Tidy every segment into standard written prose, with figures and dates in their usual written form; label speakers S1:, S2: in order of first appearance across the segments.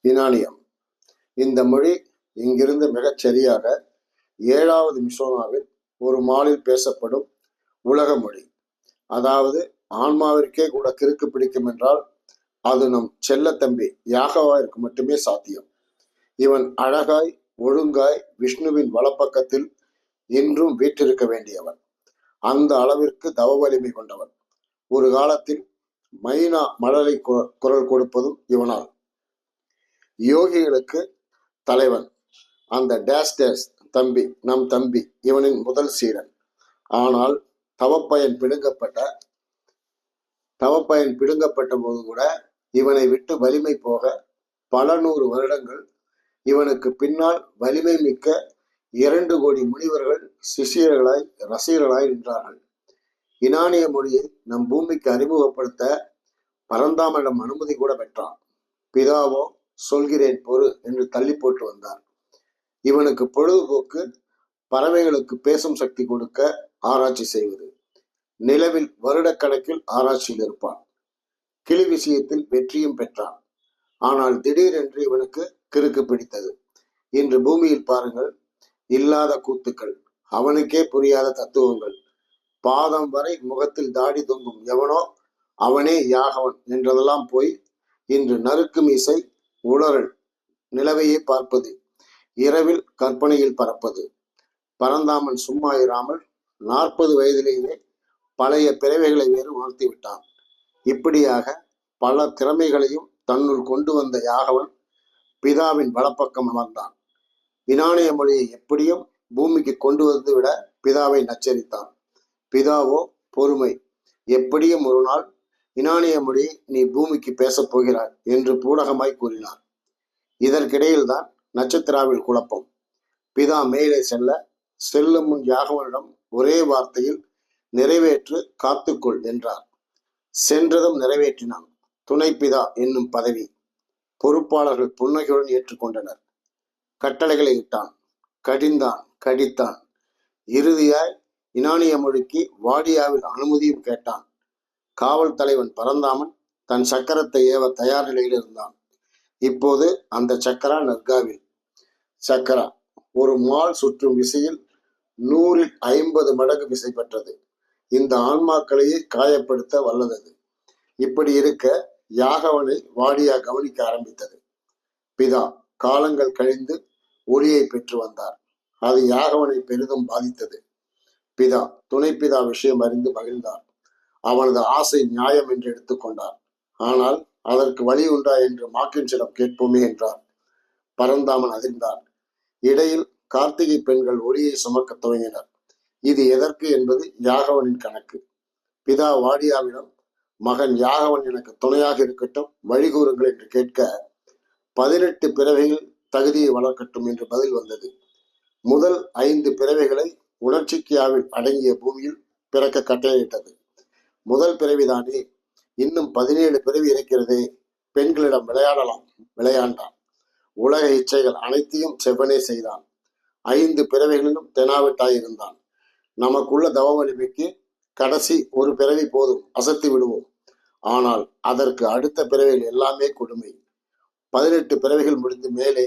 S1: யுனானியம். இந்த மொழி இங்கிருந்து மிகச் சரியாக 7வது மிசோனாவில் ஒரு மாலில் பேசப்படும் உலக மொழி. அதாவது ஆன்மாவிற்கே கூட கிறுக்கு பிடிக்கும் என்றால் அது நம் செல்ல தம்பி யாகவாவிற்கு மட்டுமே சாத்தியம். இவன் அழகாய் ஒழுங்காய் விஷ்ணுவின் வலப்பக்கத்தில் இன்றும் வீற்றிருக்க வேண்டியவன். அந்த அளவிற்கு தவ வலிமை கொண்டவன். ஒரு காலத்தில் மைனா மழலை குரல் கொடுப்பதும் இவனால். யோகிகளுக்கு தலைவன். அந்த டேஸ் டேஸ் தம்பி நம் தம்பி இவனின் முதல் சீரன். ஆனால் தவப்பயன் பிடுங்கப்பட்ட போது கூட இவனை விட்டு வலிமை போக பல 100 வருடங்கள் இவனுக்கு பின்னால் வலிமை மிக்க 2 கோடி முனிவர்கள் சிஷியர்களாய் ரசிகர்களாய் நின்றார்கள். யுனானிய மொழியை நம் பூமிக்கு அறிமுகப்படுத்த பரந்தாமனிடம் அனுமதி கூட பெற்றான். பிதாவோ சொல்கிறேன் பொறு என்று தள்ளி போட்டு வந்தார். இவனுக்கு பொழுதுபோக்கு பறவைகளுக்கு பேசும் சக்தி கொடுக்க ஆராய்ச்சி செய்வது. நிலவில் வருடக்கணக்கில் ஆராய்ச்சியில் இருப்பான். கிளி விஷயத்தில் வெற்றியும் பெற்றான். ஆனால் திடீரென்று இவனுக்கு கிறுக்கு பிடித்தது. இன்று பூமியில் பாருங்கள், இல்லாத கூத்துக்கள், அவனுக்கே புரியாத தத்துவங்கள். பாதம் வரை முகத்தில் தாடி தொங்கும் எவனோ அவனே யாகவன் என்றதெல்லாம் போய் இன்று நறுக்கு மீசை, உளறல், நிலவையே பார்ப்பது, இரவில் கற்பனையில் பறப்பது. பரந்தாமன் சும்மா இராமல் 40 வயதிலேயே பழைய பிறவைகளை வேறு உணர்த்தி விட்டான். இப்படியாக பல திறமைகளையும் தன்னுள் கொண்டு வந்த யாகவன் பிதாவின் வலப்பக்கம் அமர்ந்தான். யுனானிய மொழியை எப்படியும் பூமிக்கு கொண்டு வந்து விட பிதாவை நச்சரித்தான். பிதாவோ பொறுமை. எப்படியும் ஒரு நாள் யுனானிய மொழியை நீ பூமிக்கு பேசப் போகிறாய் என்று பூடகமாய் கூறினார். இதற்கிடையில்தான் நட்சத்திராவில் குழப்பம். பிதா மேலே செல்லும் முன் யாகவனிடம் ஒரே வார்த்தையில் நிறைவேற்று காத்துக்கொள் என்றார். சென்றதும் நிறைவேற்றினான். துணை பிதா என்னும் பதவி. பொறுப்பாளர்கள் புன்னகையுடன் ஏற்றுக்கொண்டனர். கட்டளைகளை இட்டான், கடித்தான். இறுதியாய் யுனானிய மொழிக்கு வாடியாவில் அனுமதியும் கேட்டான். காவல் தலைவன் பரந்தாமன் தன் சக்கரத்தை ஏவ தயார் நிலையில் இருந்தான். இப்போது அந்த சக்கரா நர்காவில். சக்கரா ஒரு மால் சுற்றும் விசையில் 100ல் 50 மடங்கு விசை பெற்றது. இந்த ஆன்மாக்களையே காயப்படுத்த வல்லது. இப்படி இருக்க யாகவனை வாடியா கவனிக்க ஆரம்பித்தது. பிதா காலங்கள் கழிந்து ஒளியை பெற்று வந்தார். அது யாகவனை பெரிதும் பாதித்தது. பிதா துணை பிதா விஷயம் அறிந்து மகிழ்ந்தார். அவனது ஆசை நியாயம் என்று எடுத்துக்கொண்டார். ஆனால் அதற்கு வழி உண்டா என்று மாக்கின்சிடம் கேட்போமே என்றார். பரந்தாமன் அதிர்ந்தார். இடையில் கார்த்திகை பெண்கள் ஒளியை சுமக்க துவங்கினர். இது எதற்கு என்பது யாகவனின் கணக்கு. பிதா வாடியாவிடம் மகன் யாகவன் எனக்கு துணையாக இருக்கட்டும், வழிகூறுங்கள் என்று கேட்க 18 பிறவைகள் தகுதியை வளர்க்கட்டும் என்று பதில் வந்தது. முதல் 5 பிறவைகளை உணர்ச்சிக்கியாவில் அடங்கிய பூமியில் பிறக்க கட்டளையிட்டது. முதல் பிறவிதானே, இன்னும் 17 பிறவி இருக்கிறதே, பெண்களிடம் விளையாண்டான். உலக இச்சைகள் அனைத்தையும் செவ்வனே செய்தான். 5 பிறவைகளிலும் தெனாவிட்டாயிருந்தான். நமக்குள்ள தவ வலிமைக்கு கடைசி ஒரு பிறவி போதும், அசத்தி விடுவோம். ஆனால் அதற்கு அடுத்த பிறவிகள் எல்லாமே கொடுமை. 18 பிறவிகள் முடிந்து மேலே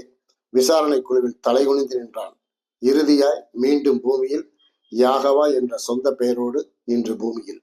S1: விசாரணை குழுவில் தலைகுனிந்து நின்றான். இறுதியாய் மீண்டும் பூமியில் யாகவா என்ற சொந்த பெயரோடு இன்று பூமியில்.